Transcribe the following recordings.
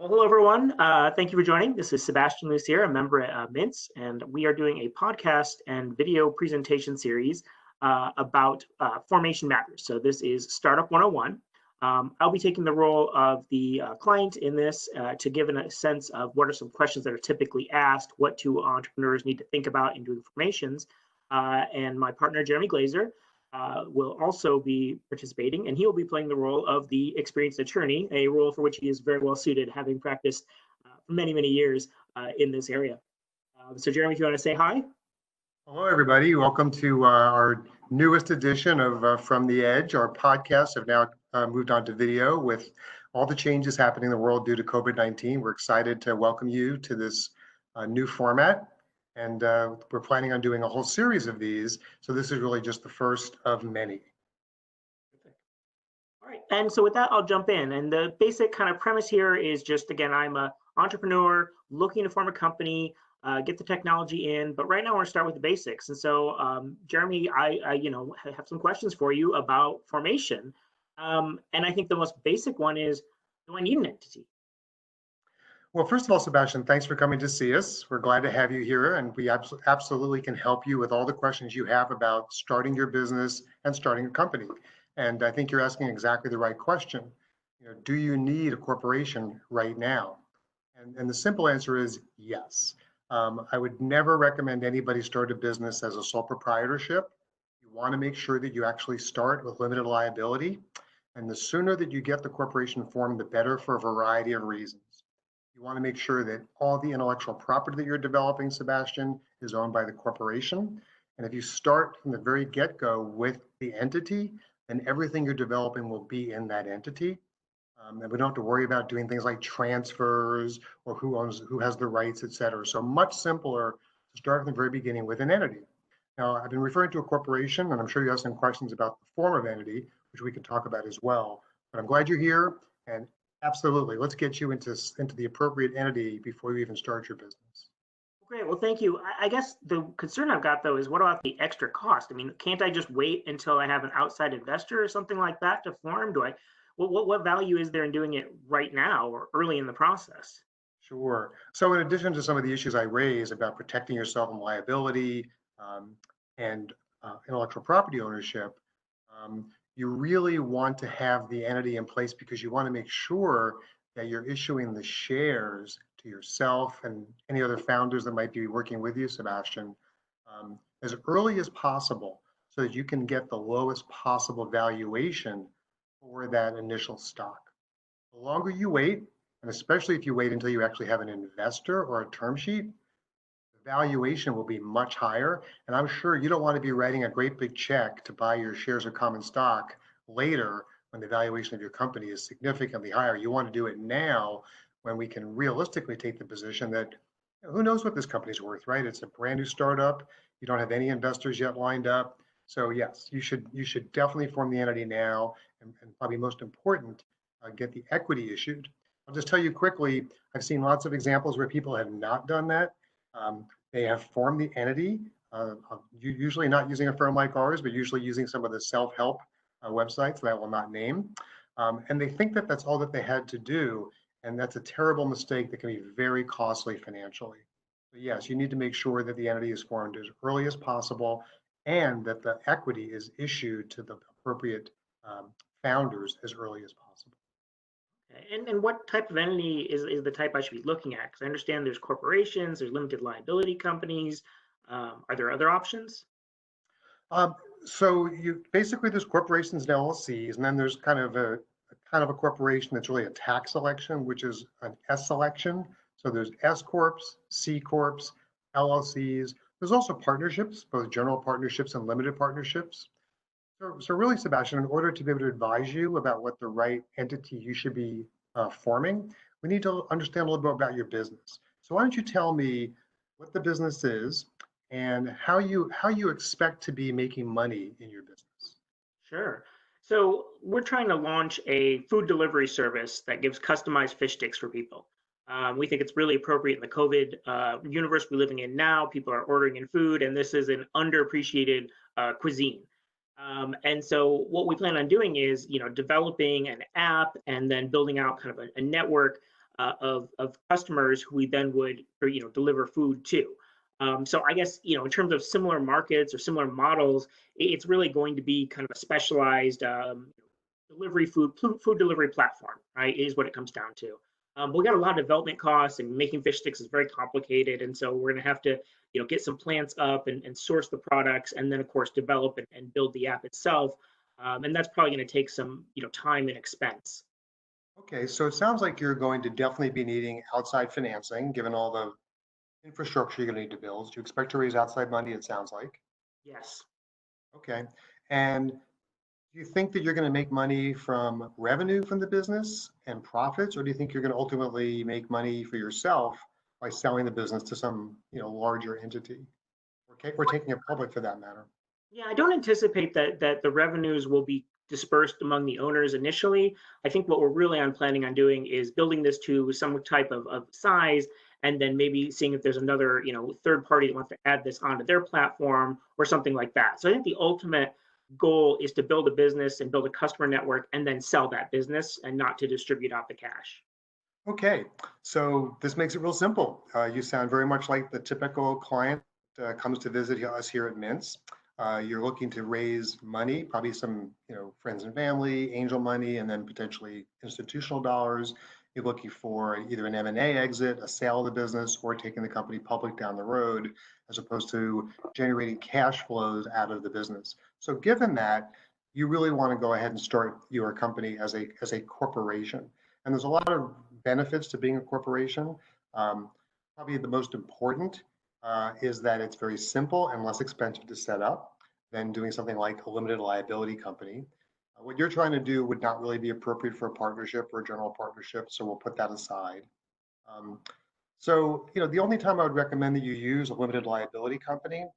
Well, hello, everyone. Thank you for joining. This is Sebastian Lucier, a member at Mintz, and we are doing a podcast and video presentation series about formation matters. So this is Startup 101. I'll be taking the role of the client in this to give a sense of what are some questions that are typically asked, what do entrepreneurs need to think about in doing formations. And my partner, Jeremy Glaser, will also be participating, and he will be playing the role of the experienced attorney, a role for which he is very well suited, having practiced for many, many years in this area. So Jeremy, if you want to say hi. Hello, everybody. Welcome to our newest edition of From the Edge. Our podcasts have now moved on to video with all the changes happening in the world due to COVID-19. We're excited to welcome you to this new format. And we're planning on doing a whole series of these. So this is really just the first of many. All right. And so with that, I'll jump in. And the basic kind of premise here is just, again, I'm an entrepreneur looking to form a company, get the technology in. But right now, we're going to start with the basics. And so, Jeremy, I have some questions for you about formation. And I think the most basic one is, do I need an entity? Well, first of all, Sebastian, thanks for coming to see us. We're glad to have you here, and we absolutely can help you with all the questions you have about starting your business and starting a company. And I think you're asking exactly the right question. Do you need a corporation right now? And the simple answer is yes. I would never recommend anybody start a business as a sole proprietorship. You want to make sure that you actually start with limited liability. And the sooner that you get the corporation formed, the better, for a variety of reasons. You want to make sure that all the intellectual property that you're developing, Sebastian, is owned by the corporation. And if you start from the very get-go with the entity, then everything you're developing will be in that entity. And we don't have to worry about doing things like transfers or who has the rights, et cetera. So much simpler to start from the very beginning with an entity. Now, I've been referring to a corporation, and I'm sure you have some questions about the form of entity, which we can talk about as well. But I'm glad you're here, and absolutely, let's get you into the appropriate entity before you even start your business. Great. Well, thank you. I guess the concern I've got, though, is what about the extra cost? I mean, can't I just wait until I have an outside investor or something like that to form? What value is there in doing it right now or early in the process? Sure. So in addition to some of the issues I raised about protecting yourself from liability and intellectual property ownership, you really want to have the entity in place because you want to make sure that you're issuing the shares to yourself and any other founders that might be working with you, Sebastian, as early as possible so that you can get the lowest possible valuation for that initial stock. The longer you wait, and especially if you wait until you actually have an investor or a term sheet, the valuation will be much higher. And I'm sure you don't want to be writing a great big check to buy your shares of common stock later when the valuation of your company is significantly higher. You want to do it now when we can realistically take the position that who knows what this company's worth, right? It's a brand new startup. You don't have any investors yet lined up. So yes, you should definitely form the entity now, and probably most important, get the equity issued. I'll just tell you quickly, I've seen lots of examples where people have not done that. They have formed the entity, usually not using a firm like ours, but usually using some of the self-help websites that I will not name. And they think that that's all that they had to do. And that's a terrible mistake that can be very costly financially. But yes, you need to make sure that the entity is formed as early as possible and that the equity is issued to the appropriate founders as early as possible. And what type of entity is the type I should be looking at? Because I understand there's corporations, there's limited liability companies. Are there other options? So you basically there's corporations and LLCs, and then there's kind of a corporation that's really a tax election, which is an S election. So there's S corps, C corps, LLCs. There's also partnerships, both general partnerships and limited partnerships. So really, Sebastian, in order to be able to advise you about what the right entity you should be forming, we need to understand a little bit about your business. So why don't you tell me what the business is and how you expect to be making money in your business? Sure. So we're trying to launch a food delivery service that gives customized fish sticks for people. We think it's really appropriate in the COVID universe we're living in now. People are ordering in food, and this is an underappreciated cuisine. And so what we plan on doing is, developing an app and then building out kind of a network of customers who we then would, deliver food to. So I guess, in terms of similar markets or similar models, it's really going to be kind of a specialized delivery food delivery platform, right? Is what it comes down to. We got a lot of development costs, and making fish sticks is very complicated, and so we're going to have to, get some plants up and source the products, and then of course develop and build the app itself, and that's probably going to take some, time and expense. Okay, so it sounds like you're going to definitely be needing outside financing, given all the infrastructure you're going to need to build. Do you expect to raise outside money, it sounds like? Yes. Okay. And do you think that you're going to make money from revenue from the business and profits, or do you think you're going to ultimately make money for yourself by selling the business to some, larger entity, or taking it public for that matter? Yeah, I don't anticipate that the revenues will be dispersed among the owners initially. I think what we're really planning on doing is building this to some type of size, and then maybe seeing if there's another, third party that wants to add this onto their platform or something like that. So I think the ultimate goal is to build a business and build a customer network and then sell that business, and not to distribute out the cash. Okay, so this makes it real simple. You sound very much like the typical client comes to visit us here at Mintz. You're looking to raise money, probably some, friends and family, angel money, and then potentially institutional dollars. You're looking for either an M&A exit, a sale of the business, or taking the company public down the road, as opposed to generating cash flows out of the business. So given that, you really want to go ahead and start your company as a corporation. And there's a lot of benefits to being a corporation. Probably the most important is that it's very simple and less expensive to set up than doing something like a limited liability company. What you're trying to do would not really be appropriate for a partnership or a general partnership, so we'll put that aside. Um, so, the only time I would recommend that you use a limited liability company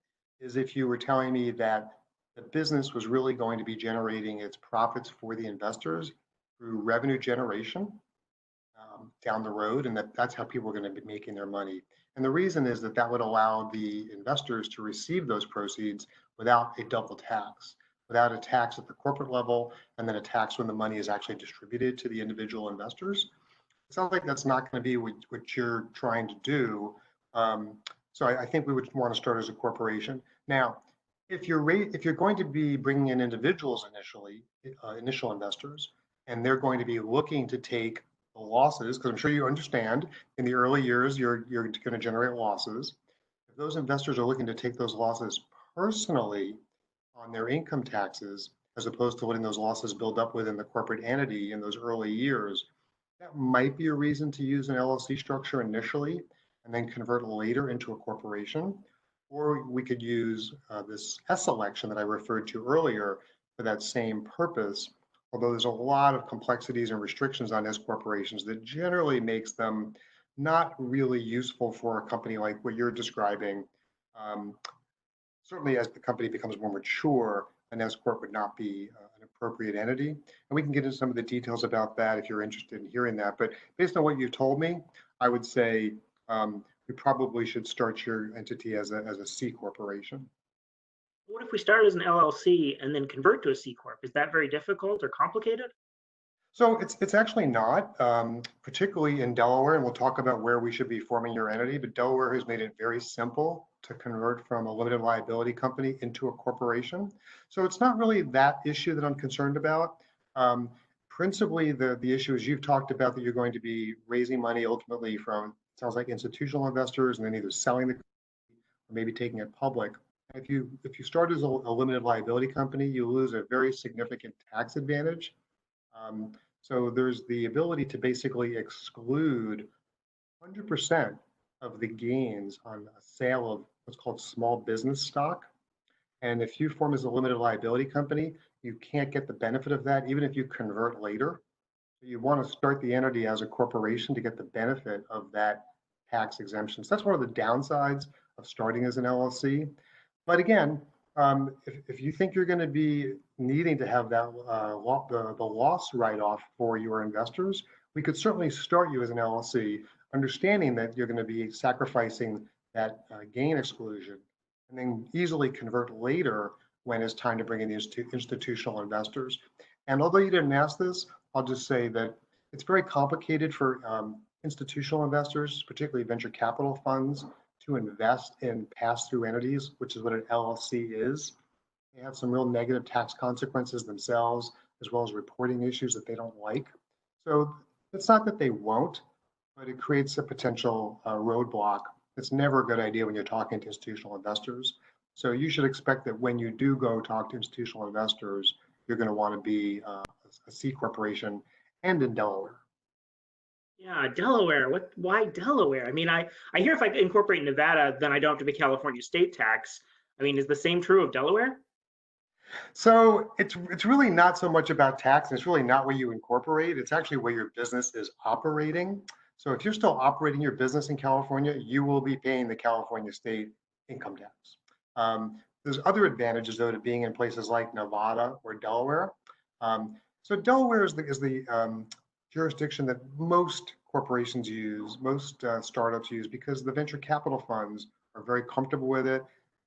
is if you were telling me that the business was really going to be generating its profits for the investors through revenue generation down the road, and that's how people are going to be making their money. And the reason is that would allow the investors to receive those proceeds without a double tax, without a tax at the corporate level, and then a tax when the money is actually distributed to the individual investors. It sounds like that's not going to be what you're trying to do. So I think we would want to start as a corporation. Now, if you're going to be bringing in individuals initially, initial investors, and they're going to be looking to take the losses, because I'm sure you understand in the early years you're going to generate losses. If those investors are looking to take those losses personally on their income taxes, as opposed to letting those losses build up within the corporate entity in those early years, that might be a reason to use an LLC structure initially and then convert later into a corporation. Or we could use this S election that I referred to earlier for that same purpose, although there's a lot of complexities and restrictions on S corporations that generally makes them not really useful for a company like what you're describing. Um, Certainly as the company becomes more mature, an S corp would not be an appropriate entity. And we can get into some of the details about that if you're interested in hearing that. But based on what you told me, I would say we probably should start your entity as a C corporation. What if we start as an LLC and then convert to a C corp? Is that very difficult or complicated? So it's actually not, particularly in Delaware, and we'll talk about where we should be forming your entity, but Delaware has made it very simple to convert from a limited liability company into a corporation. So it's not really that issue that I'm concerned about. Principally, the issue is you've talked about that you're going to be raising money ultimately from, sounds like institutional investors, and then either selling the company or maybe taking it public. If you start as a limited liability company, you lose a very significant tax advantage. So there's the ability to basically exclude 100% of the gains on a sale of what's called small business stock. And if you form as a limited liability company, you can't get the benefit of that, even if you convert later. So you want to start the entity as a corporation to get the benefit of that tax exemption. So that's one of the downsides of starting as an LLC. But again, if you think you're going to be needing to have that the loss write-off for your investors, we could certainly start you as an LLC, understanding that you're going to be sacrificing that gain exclusion, and then easily convert later when it's time to bring in these institutional investors. And although you didn't ask this, I'll just say that it's very complicated for institutional investors, particularly venture capital funds, to invest in pass-through entities, which is what an LLC is. They have some real negative tax consequences themselves, as well as reporting issues that they don't like. So it's not that they won't, but it creates a potential roadblock. It's never a good idea when you're talking to institutional investors. So you should expect that when you do go talk to institutional investors, you're going to want to be a C corporation and in Delaware. Yeah, Delaware. Why Delaware? I mean, I hear if I incorporate Nevada, then I don't have to pay California state tax. I mean, is the same true of Delaware? So it's really not so much about tax, and it's really not where you incorporate. It's actually where your business is operating. So if you're still operating your business in California, you will be paying the California state income tax. There's other advantages though to being in places like Nevada or Delaware. So Delaware is the jurisdiction that most corporations use, most startups use, because the venture capital funds are very comfortable with it.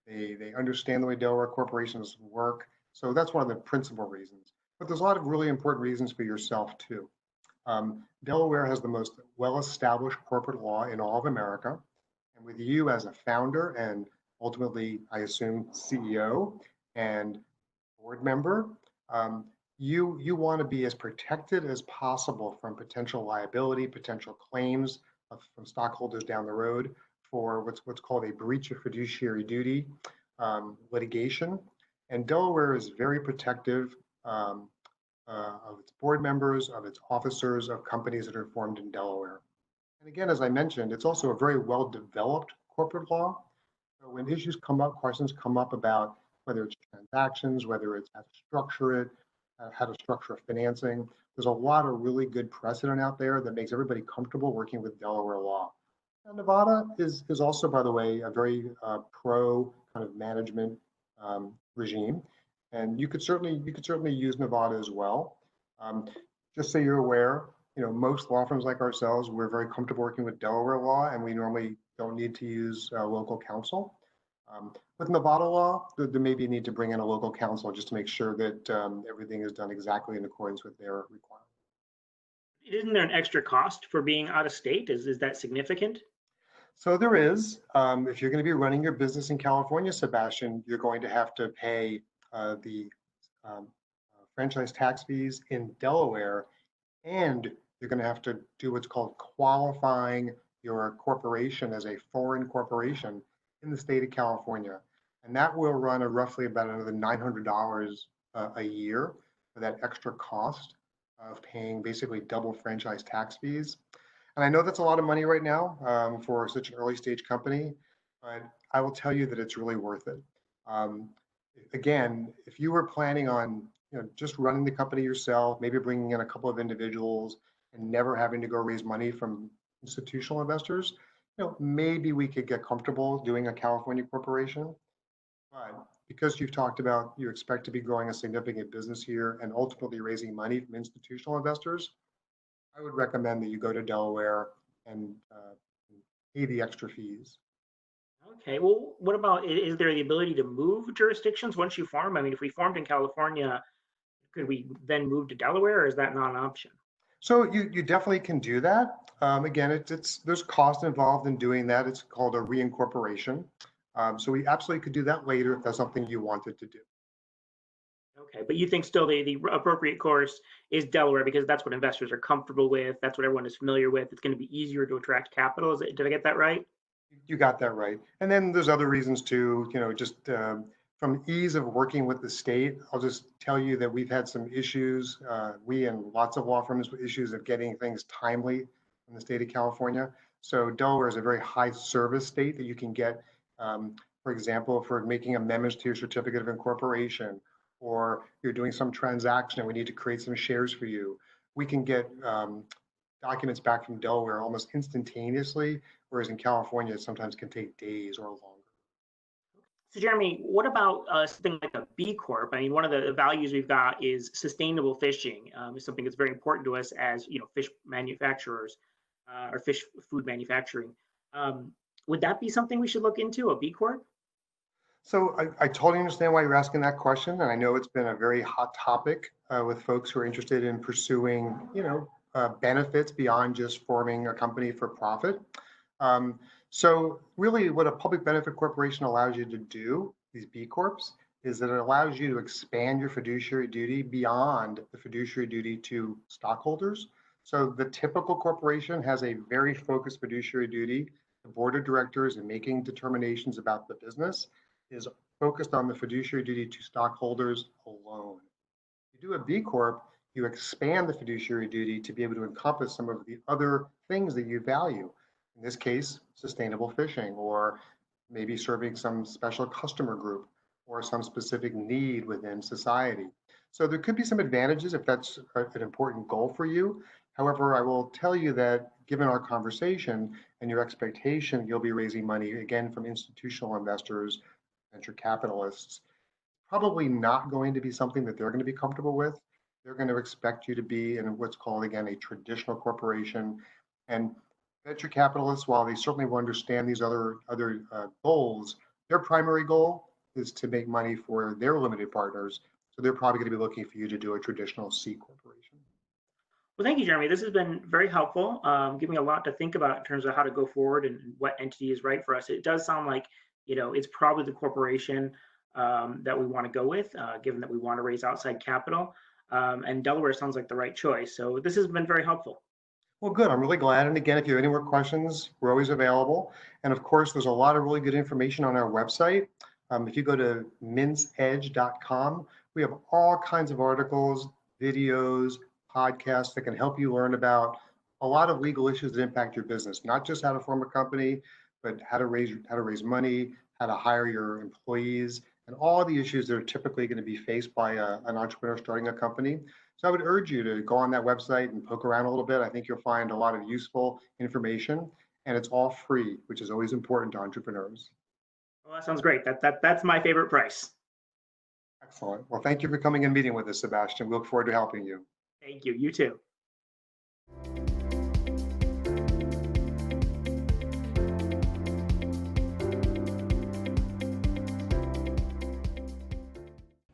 They understand the way Delaware corporations work. So that's one of the principal reasons. But there's a lot of really important reasons for yourself too. Delaware has the most well-established corporate law in all of America. And with you as a founder and ultimately, I assume, CEO and board member, you want to be as protected as possible from potential liability, potential claims from stockholders down the road for what's called a breach of fiduciary duty litigation. And Delaware is very protective of its board members, of its officers, of companies that are formed in Delaware. And again, as I mentioned, it's also a very well-developed corporate law. So when issues come up, questions come up about whether it's transactions, whether it's how to structure it, how to structure financing, there's a lot of really good precedent out there that makes everybody comfortable working with Delaware law. And Nevada is also, by the way, a very pro kind of management regime, and you could certainly use Nevada as well. Just so you're aware, most law firms like ourselves, we're very comfortable working with Delaware law, and we normally don't need to use local counsel. With Nevada law, there may be a need to bring in a local counsel just to make sure that everything is done exactly in accordance with their requirements. Isn't there an extra cost for being out of state? Is that significant? So there is. If you're going to be running your business in California, Sebastian, you're going to have to pay the franchise tax fees in Delaware, and you're going to have to do what's called qualifying your corporation as a foreign corporation in the state of California. And that will run roughly about another $900 a year for that extra cost of paying basically double franchise tax fees. And I know that's a lot of money right now for such an early stage company, but I will tell you that it's really worth it. Again, if you were planning on just running the company yourself, maybe bringing in a couple of individuals and never having to go raise money from institutional investors, maybe we could get comfortable doing a California corporation. But because you've talked about you expect to be growing a significant business here and ultimately raising money from institutional investors, I would recommend that you go to Delaware and pay the extra fees. Okay, well, what about, is there the ability to move jurisdictions once you form? I mean, if we formed in California, could we then move to Delaware, or is that not an option? So you definitely can do that. Again, there's cost involved in doing that. It's called a reincorporation. So we absolutely could do that later if that's something you wanted to do. Okay, but you think still the appropriate course is Delaware because that's what investors are comfortable with. That's what everyone is familiar with. It's going to be easier to attract capital. Did I get that right? You got that right. And then there's other reasons too, just from ease of working with the state. I'll just tell you that we've had some issues, we and lots of law firms with issues of getting things timely in the state of California. So Delaware is a very high service state that you can get, for example, for making amendments to your certificate of incorporation, or you're doing some transaction and we need to create some shares for you. We can get documents back from Delaware almost instantaneously, whereas in California, it sometimes can take days or longer. So Jeremy, what about something like a B Corp? I mean, one of the values we've got is sustainable fishing. Is something that's very important to us as fish manufacturers or fish food manufacturing. Would that be something we should look into, a B Corp? So I totally understand why you're asking that question, and I know it's been a very hot topic with folks who are interested in pursuing, benefits beyond just forming a company for profit. So really what a public benefit corporation allows you to do, these B Corps, is that it allows you to expand your fiduciary duty beyond the fiduciary duty to stockholders. So the typical corporation has a very focused fiduciary duty. The board of directors in making determinations about the business is focused on the fiduciary duty to stockholders alone. If you do a B Corp, you expand the fiduciary duty to be able to encompass some of the other things that you value. In this case, sustainable fishing, or maybe serving some special customer group or some specific need within society. So there could be some advantages if that's an important goal for you. However, I will tell you that given our conversation and your expectation, you'll be raising money again from institutional investors, venture capitalists, probably not going to be something that they're going to be comfortable with. They're going to expect you to be in what's called, again, a traditional corporation. And venture capitalists, while they certainly will understand these other goals, their primary goal is to make money for their limited partners. So they're probably going to be looking for you to do a traditional C corporation. Well, thank you, Jeremy. This has been very helpful, giving me a lot to think about in terms of how to go forward and what entity is right for us. It does sound like, it's probably the corporation that we want to go with, given that we want to raise outside capital. And Delaware sounds like the right choice. So this has been very helpful. Well, good. I'm really glad. And again, if you have any more questions, we're always available. And of course, there's a lot of really good information on our website. If you go to mintzedge.com, we have all kinds of articles, videos, podcasts that can help you learn about a lot of legal issues that impact your business, not just how to form a company, but how to raise money, how to hire your employees, and all the issues that are typically going to be faced by an entrepreneur starting a company. So I would urge you to go on that website and poke around a little bit. I think you'll find a lot of useful information, and it's all free, which is always important to entrepreneurs. Well, that sounds great. That's my favorite price. Excellent. Well, thank you for coming and meeting with us, Sebastian. We look forward to helping you. Thank you. You too.